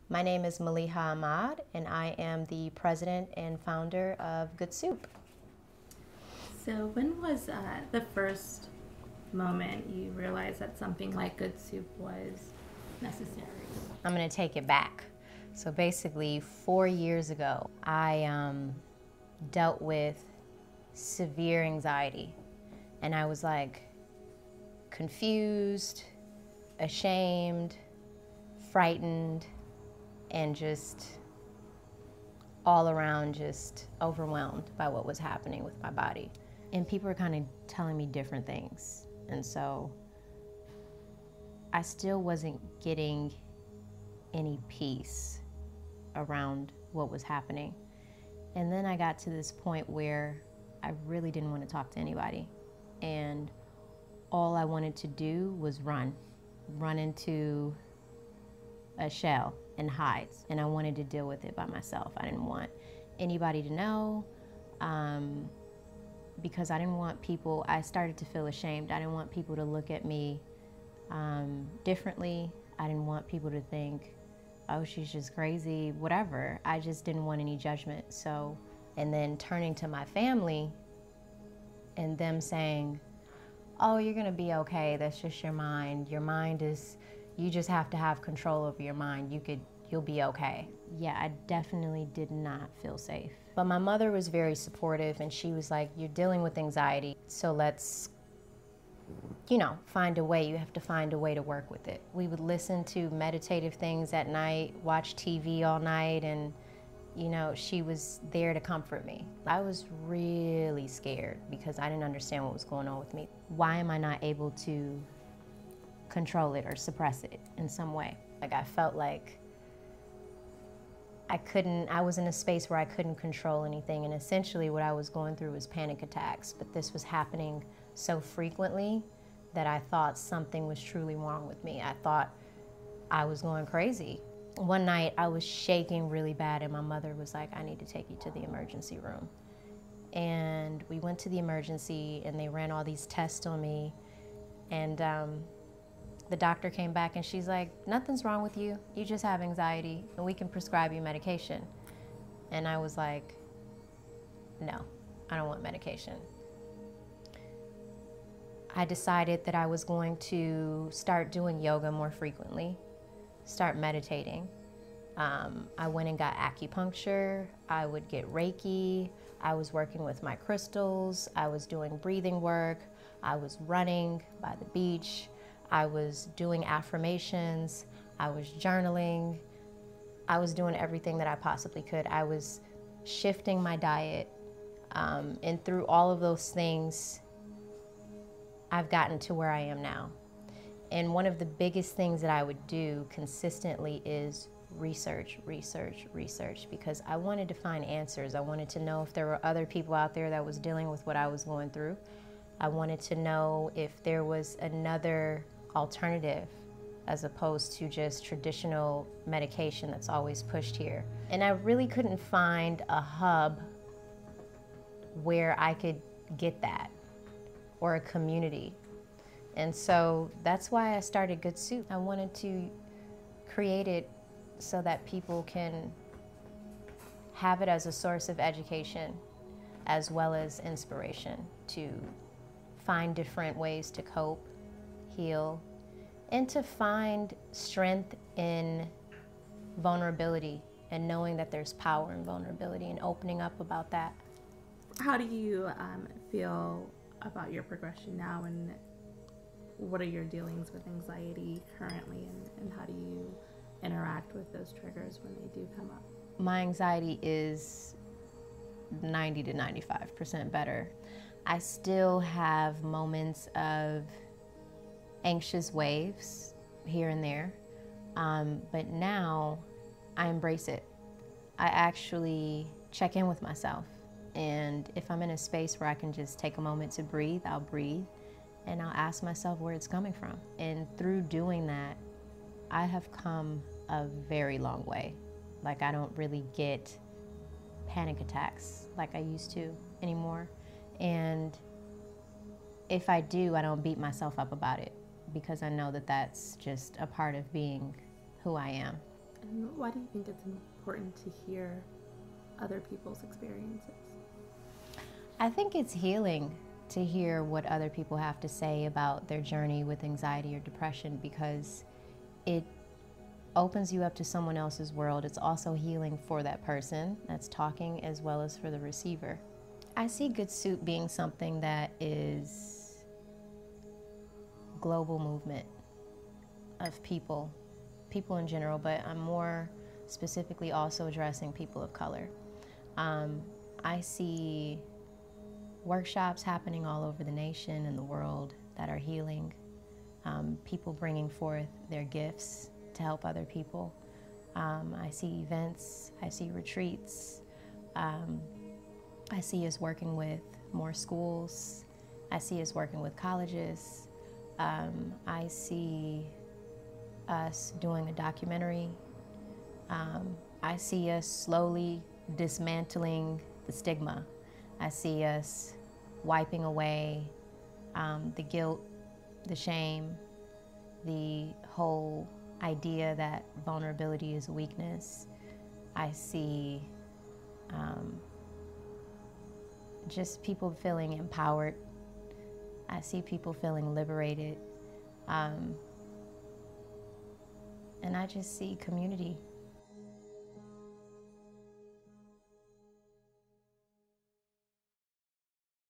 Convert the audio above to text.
My name is Malliha Ahmad, and I am the president and founder of Guudsoup. So when was the first moment you realized that something like Guudsoup was necessary? I'm going to take it back. So basically, 4 years ago, I dealt with severe anxiety, and I was like confused, ashamed, frightened, and just all around just overwhelmed by what was happening with my body. And people were kind of telling me different things. And so I still wasn't getting any peace around what was happening. And then I got to this point where I really didn't want to talk to anybody. And all I wanted to do was run into a shell and hide. And I wanted to deal with it by myself. I didn't want anybody to know because I didn't want people, I started to feel ashamed. I didn't want people to look at me differently. I didn't want people to think, oh, she's just crazy, whatever. I just didn't want any judgment. So, and then turning to my family and them saying, oh, you're gonna be okay, that's just your mind. Your mind is, you just have to have control over your mind. You'll be okay. Yeah, I definitely did not feel safe. But my mother was very supportive, and she was like, you're dealing with anxiety, so let's, find a way. You have to find a way to work with it. We would listen to meditative things at night, watch TV all night, and she was there to comfort me. I was really scared because I didn't understand what was going on with me. Why am I not able to control it or suppress it in some way? Like, I felt like I was in a space where I couldn't control anything, and essentially what I was going through was panic attacks, but this was happening so frequently that I thought something was truly wrong with me. I thought I was going crazy. One night I was shaking really bad, and my mother was like, I need to take you to the emergency room. And we went to the emergency, and they ran all these tests on me, and the doctor came back, and she's like, nothing's wrong with you. You just have anxiety, and we can prescribe you medication. And I was like, no, I don't want medication. I decided that I was going to start doing yoga more frequently, start meditating. I went and got acupuncture. I would get Reiki. I was working with my crystals. I was doing breathing work. I was running by the beach. I was doing affirmations. I was journaling. I was doing everything that I possibly could. I was shifting my diet. And through all of those things, I've gotten to where I am now. And one of the biggest things that I would do consistently is research, because I wanted to find answers. I wanted to know if there were other people out there that was dealing with what I was going through. I wanted to know if there was another alternative as opposed to just traditional medication that's always pushed here. And I really couldn't find a hub where I could get that, or a community. And so that's why I started Guudsoup. I wanted to create it so that people can have it as a source of education as well as inspiration to find different ways to cope, heal, and to find strength in vulnerability and knowing that there's power in vulnerability and opening up about that. How do you feel about your progression now, and what are your dealings with anxiety currently, and how do you interact with those triggers when they do come up? My anxiety is 90 to 95% better. I still have moments of anxious waves here and there, but now I embrace it. I actually check in with myself, and if I'm in a space where I can just take a moment to breathe, I'll breathe, and I'll ask myself where it's coming from. And through doing that, I have come a very long way. Like, I don't really get panic attacks like I used to anymore. And if I do, I don't beat myself up about it, because I know that that's just a part of being who I am. And why do you think it's important to hear other people's experiences? I think it's healing to hear what other people have to say about their journey with anxiety or depression, because it opens you up to someone else's world. It's also healing for that person that's talking as well as for the receiver. I see Good Soup being something that is global movement of people in general, but I'm more specifically also addressing people of color. I see workshops happening all over the nation and the world that are healing, people bringing forth their gifts to help other people. I see events, I see retreats, I see us working with more schools, I see us working with colleges, I see us doing a documentary. I see us slowly dismantling the stigma. I see us wiping away the guilt, the shame, the whole idea that vulnerability is a weakness. I see just people feeling empowered. I see people feeling liberated. And I just see community.